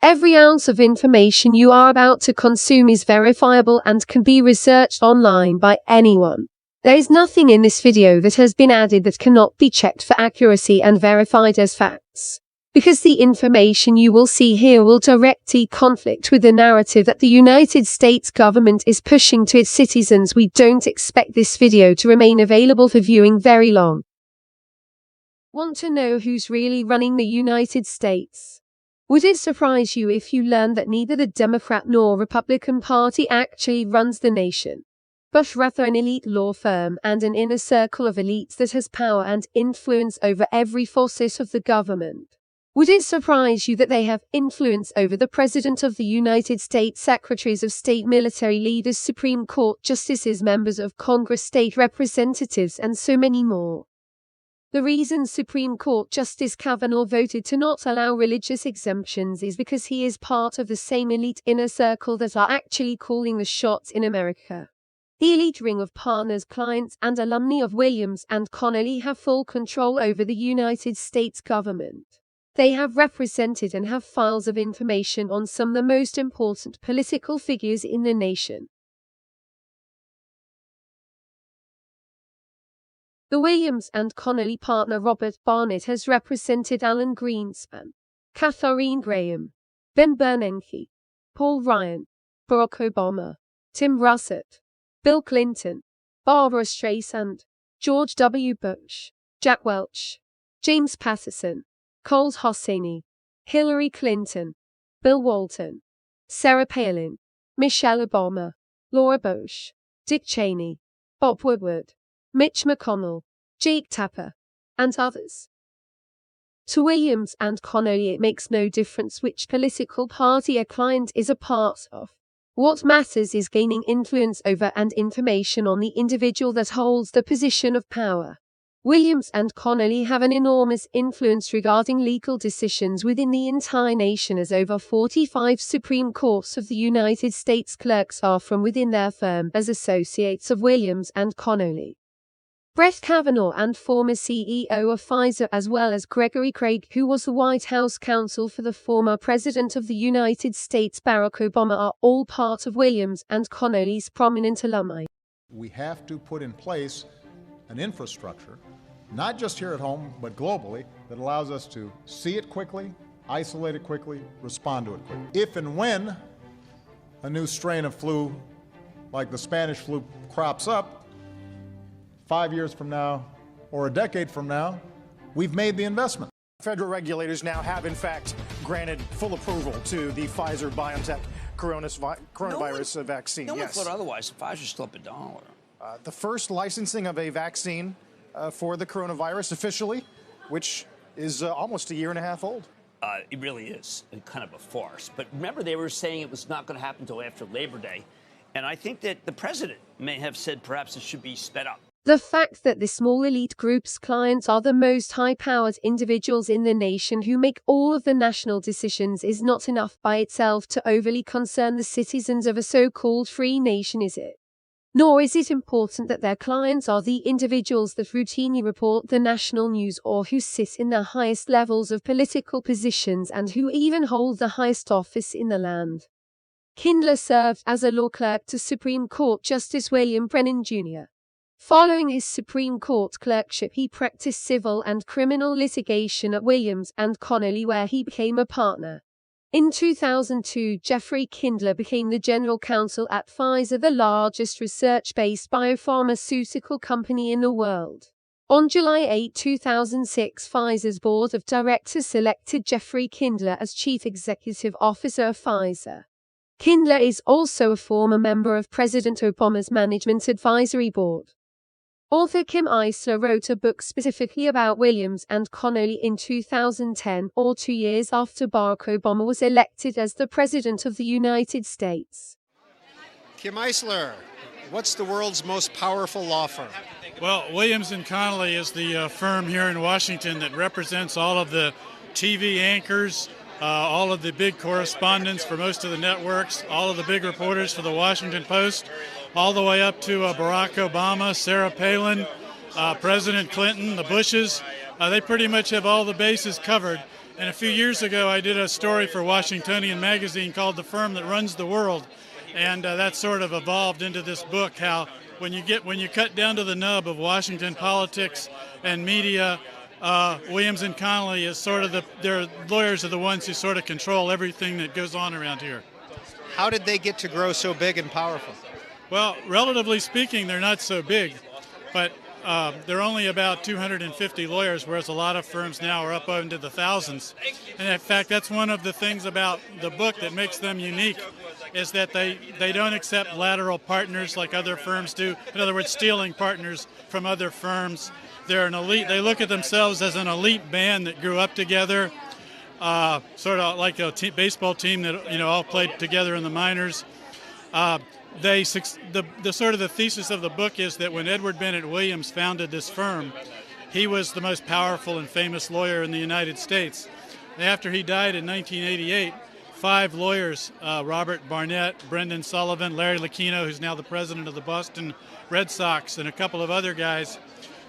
Every ounce of information you are about to consume is verifiable and can be researched online by anyone. There is nothing in this video that has been added that cannot be checked for accuracy and verified as facts. Because the information you will see here will directly conflict with the narrative that the United States government is pushing to its citizens, we don't expect this video to remain available for viewing very long. Want to know who's really running the United States? Would it surprise you if you learned that neither the Democrat nor Republican Party actually runs the nation, but rather an elite law firm and an inner circle of elites that has power and influence over every facet of the government? Would it surprise you that they have influence over the President of the United States, Secretaries of State, military leaders, Supreme Court justices, members of Congress, state representatives, and so many more? The reason Supreme Court Justice Kavanaugh voted to not allow religious exemptions is because he is part of the same elite inner circle that are actually calling the shots in America. The elite ring of partners, clients, and alumni of Williams and Connolly have full control over the United States government. They have represented and have files of information on some of the most important political figures in the nation. The Williams and Connolly partner Robert Barnett has represented Alan Greenspan, Katharine Graham, Ben Bernanke, Paul Ryan, Barack Obama, Tim Russert, Bill Clinton, Barbara Streisand, George W. Bush, Jack Welch, James Patterson, Coles Hosseini, Hillary Clinton, Bill Walton, Sarah Palin, Michelle Obama, Laura Bush, Dick Cheney, Bob Woodward, Mitch McConnell, Jake Tapper, and others. To Williams and Connolly, it makes no difference which political party a client is a part of. What matters is gaining influence over and information on the individual that holds the position of power. Williams and Connolly have an enormous influence regarding legal decisions within the entire nation, as over 45 Supreme Courts of the United States clerks are from within their firm as associates of Williams and Connolly. Brett Kavanaugh and former CEO of Pfizer, as well as Gregory Craig, who was the White House counsel for the former President of the United States, Barack Obama, are all part of Williams and Connolly's prominent alumni. We have to put in place an infrastructure, not just here at home, but globally, that allows us to see it quickly, isolate it quickly, respond to it quickly. If and when a new strain of flu, like the Spanish flu, crops up, 5 years from now or a decade from now, we've made the investment. Federal regulators now have, in fact, granted full approval to the Pfizer-BioNTech coronavirus vaccine. No one thought otherwise. Pfizer's still up $1. The first licensing of a vaccine for the coronavirus officially, which is almost a year and a half old. It really is kind of a farce. But remember, they were saying it was not going to happen until after Labor Day. And I think that the president may have said perhaps it should be sped up. The fact that the small elite group's clients are the most high-powered individuals in the nation who make all of the national decisions is not enough by itself to overly concern the citizens of a so-called free nation, is it? Nor is it important that their clients are the individuals that routinely report the national news or who sit in the highest levels of political positions and who even hold the highest office in the land. Kindler served as a law clerk to Supreme Court Justice William Brennan Jr. Following his Supreme Court clerkship, he practiced civil and criminal litigation at Williams and Connolly, where he became a partner. In 2002, Jeffrey Kindler became the general counsel at Pfizer, the largest research-based biopharmaceutical company in the world. On July 8, 2006, Pfizer's board of directors selected Jeffrey Kindler as chief executive officer of Pfizer. Kindler is also a former member of President Obama's Management Advisory Board. Author Kim Eisler wrote a book specifically about Williams and Connolly in 2010, or 2 years after Barack Obama was elected as the President of the United States. Kim Eisler, what's the world's most powerful law firm? Well, Williams and Connolly is the firm here in Washington that represents all of the TV anchors, all of the big correspondents for most of the networks, all of the big reporters for the Washington Post, all the way up to Barack Obama, Sarah Palin, President Clinton, the Bushes. They pretty much have all the bases covered. And a few years ago, I did a story for Washingtonian magazine called "The Firm That Runs the World," and that sort of evolved into this book. How when you cut down to the nub of Washington politics and media, Williams and Connolly is sort of their lawyers are the ones who sort of control everything that goes on around here. How did they get to grow so big and powerful? Well, relatively speaking, they're not so big, but they're only about 250 lawyers, whereas a lot of firms now are up into the thousands. And in fact, that's one of the things about the book that makes them unique, is that they don't accept lateral partners like other firms do. In other words, stealing partners from other firms. They're an elite. They look at themselves as an elite band that grew up together, sort of like a baseball team that all played together in the minors. The sort of the thesis of the book is that when Edward Bennett Williams founded this firm, he was the most powerful and famous lawyer in the United States. After he died in 1988, 5 lawyers, Robert Barnett, Brendan Sullivan, Larry Lucchino, who's now the president of the Boston Red Sox, and a couple of other guys,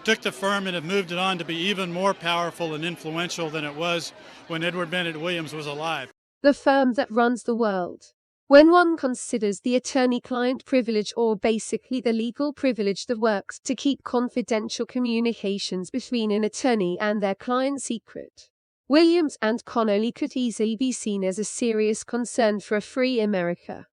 took the firm and have moved it on to be even more powerful and influential than it was when Edward Bennett Williams was alive. The firm that runs the world. When one considers the attorney-client privilege, or basically the legal privilege that works to keep confidential communications between an attorney and their client secret, Williams and Connolly could easily be seen as a serious concern for a free America.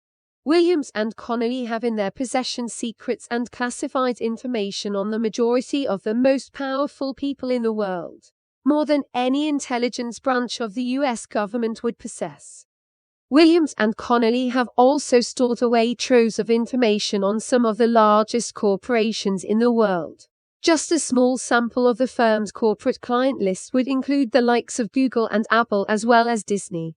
Williams and Connolly have in their possession secrets and classified information on the majority of the most powerful people in the world, more than any intelligence branch of the U.S. government would possess. Williams and Connolly have also stored away troves of information on some of the largest corporations in the world. Just a small sample of the firm's corporate client list would include the likes of Google and Apple, as well as Disney.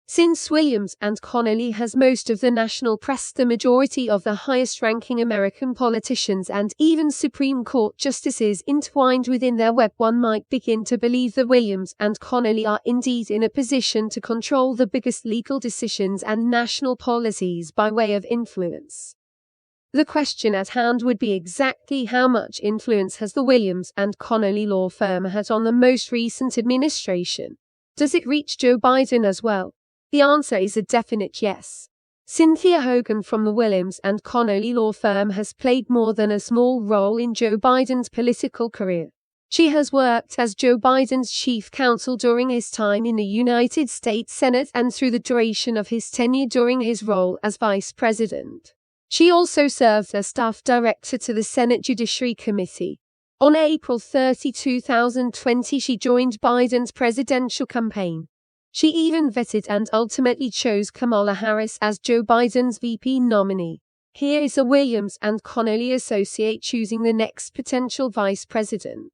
Since Williams and Connolly has most of the national press, the majority of the highest-ranking American politicians and even Supreme Court justices entwined within their web, one might begin to believe that Williams and Connolly are indeed in a position to control the biggest legal decisions and national policies by way of influence. The question at hand would be exactly how much influence has the Williams and Connolly law firm had on the most recent administration? Does it reach Joe Biden as well? The answer is a definite yes. Cynthia Hogan from the Williams and Connolly law firm has played more than a small role in Joe Biden's political career. She has worked as Joe Biden's chief counsel during his time in the United States Senate and through the duration of his tenure during his role as vice president. She also served as staff director to the Senate Judiciary Committee. On April 30, 2020, she joined Biden's presidential campaign. She even vetted and ultimately chose Kamala Harris as Joe Biden's VP nominee. Here is a Williams and Connolly associate choosing the next potential vice president.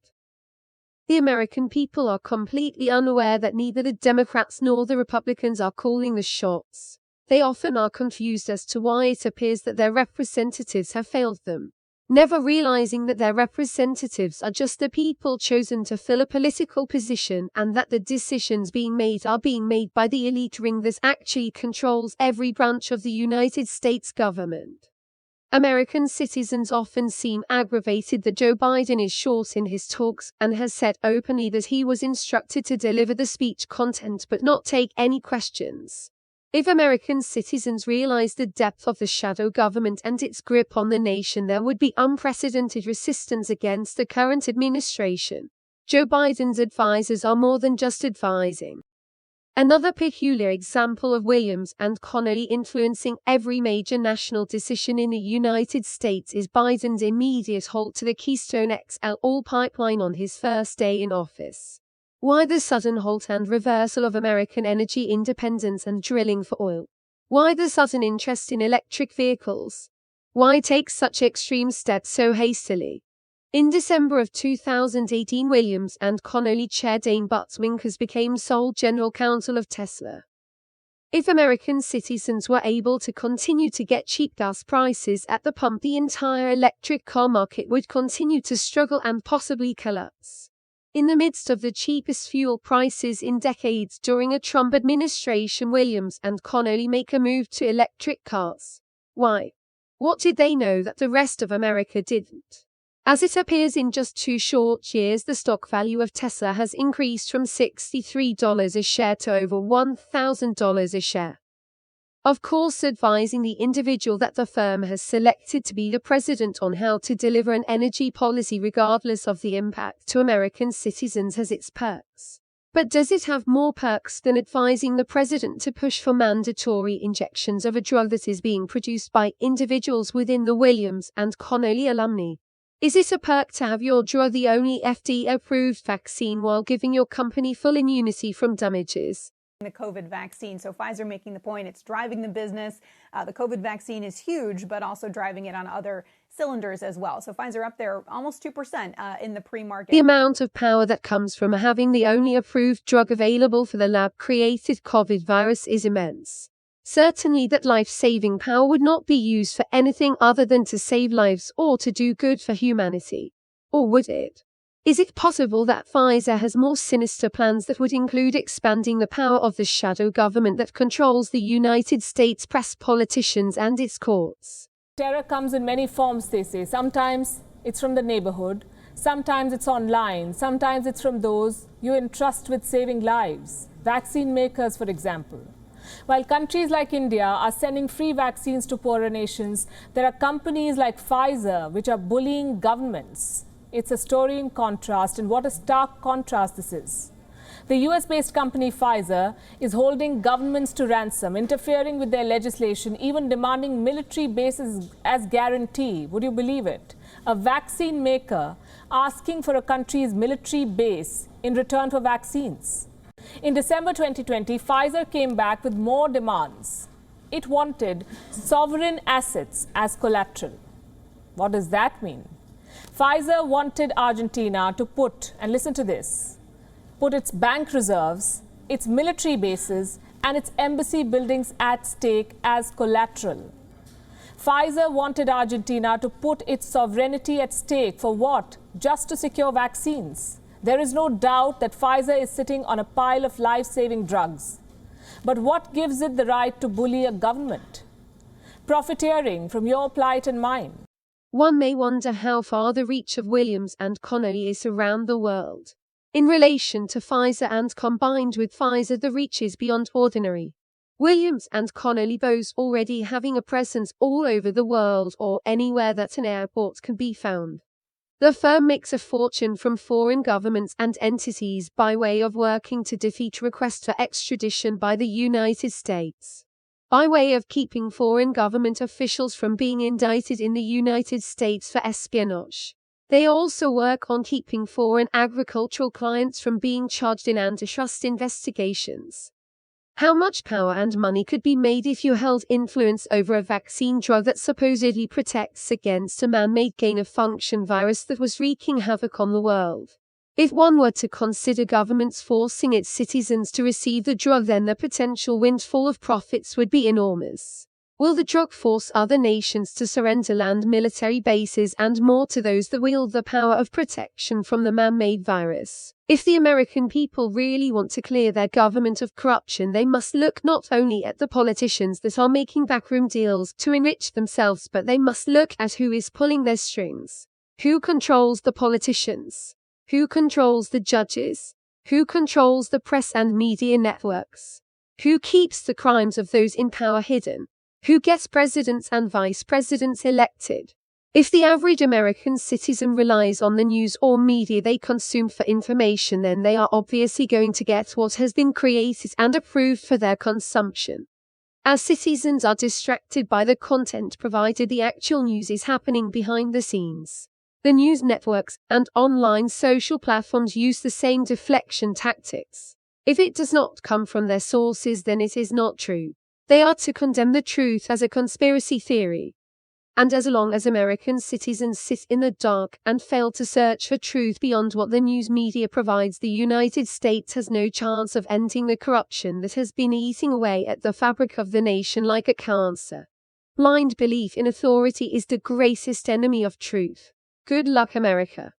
The American people are completely unaware that neither the Democrats nor the Republicans are calling the shots. They often are confused as to why it appears that their representatives have failed them, never realizing that their representatives are just the people chosen to fill a political position, and that the decisions being made are being made by the elite ring that actually controls every branch of the United States government. American citizens often seem aggravated that Joe Biden is short in his talks and has said openly that he was instructed to deliver the speech content but not take any questions. If American citizens realized the depth of the shadow government and its grip on the nation, there would be unprecedented resistance against the current administration. Joe Biden's advisors are more than just advising. Another peculiar example of Williams and Connolly influencing every major national decision in the United States is Biden's immediate halt to the Keystone XL oil pipeline on his first day in office. Why the sudden halt and reversal of American energy independence and drilling for oil? Why the sudden interest in electric vehicles? Why take such extreme steps so hastily? In December of 2018, Williams and Connolly chair Dane Butts Winkers became sole general counsel of Tesla. If American citizens were able to continue to get cheap gas prices at the pump, the entire electric car market would continue to struggle and possibly collapse. In the midst of the cheapest fuel prices in decades during a Trump administration, Williams and Connolly make a move to electric cars. Why? What did they know that the rest of America didn't? As it appears in just 2 short years, the stock value of Tesla has increased from $63 a share to over $1,000 a share. Of course, advising the individual that the firm has selected to be the president on how to deliver an energy policy regardless of the impact to American citizens has its perks. But does it have more perks than advising the president to push for mandatory injections of a drug that is being produced by individuals within the Williams and Connolly alumni? Is it a perk to have your drug the only FDA-approved vaccine while giving your company full immunity from damages? The COVID vaccine. So Pfizer making the point it's driving the business. The COVID vaccine is huge, but also driving it on other cylinders as well. So Pfizer up there almost 2% in the pre-market. The amount of power that comes from having the only approved drug available for the lab-created COVID virus is immense. Certainly that life-saving power would not be used for anything other than to save lives or to do good for humanity. Or would it? Is it possible that Pfizer has more sinister plans that would include expanding the power of the shadow government that controls the United States press, politicians, and its courts? Terror comes in many forms, they say. Sometimes it's from the neighborhood, sometimes it's online, sometimes it's from those you entrust with saving lives. Vaccine makers, for example. While countries like India are sending free vaccines to poorer nations, there are companies like Pfizer which are bullying governments. It's a story in contrast, and what a stark contrast this is. The US-based company Pfizer is holding governments to ransom, interfering with their legislation, even demanding military bases as guarantee. Would you believe it? A vaccine maker asking for a country's military base in return for vaccines. In December 2020, Pfizer came back with more demands. It wanted sovereign assets as collateral. What does that mean? Pfizer wanted Argentina to put, and listen to this, put its bank reserves, its military bases, and its embassy buildings at stake as collateral. Pfizer wanted Argentina to put its sovereignty at stake for what? Just to secure vaccines. There is no doubt that Pfizer is sitting on a pile of life-saving drugs. But what gives it the right to bully a government? Profiteering from your plight and mine. One may wonder how far the reach of Williams and Connolly is around the world. In relation to Pfizer and combined with Pfizer, the reach is beyond ordinary. Williams and Connolly boast already having a presence all over the world or anywhere that an airport can be found. The firm makes a fortune from foreign governments and entities by way of working to defeat requests for extradition by the United States. By way of keeping foreign government officials from being indicted in the United States for espionage. They also work on keeping foreign agricultural clients from being charged in antitrust investigations. How much power and money could be made if you held influence over a vaccine drug that supposedly protects against a man-made gain-of-function virus that was wreaking havoc on the world? If one were to consider governments forcing its citizens to receive the drug, then the potential windfall of profits would be enormous. Will the drug force other nations to surrender land, military bases, and more to those that wield the power of protection from the man-made virus? If the American people really want to clear their government of corruption, they must look not only at the politicians that are making backroom deals to enrich themselves, but they must look at who is pulling their strings. Who controls the politicians? Who controls the judges? Who controls the press and media networks? Who keeps the crimes of those in power hidden? Who gets presidents and vice presidents elected? If the average American citizen relies on the news or media they consume for information, then they are obviously going to get what has been created and approved for their consumption. As citizens are distracted by the content provided, the actual news is happening behind the scenes. The news networks and online social platforms use the same deflection tactics. If it does not come from their sources, then it is not true. They are to condemn the truth as a conspiracy theory. And as long as American citizens sit in the dark and fail to search for truth beyond what the news media provides, the United States has no chance of ending the corruption that has been eating away at the fabric of the nation like a cancer. Blind belief in authority is the greatest enemy of truth. Good luck, America.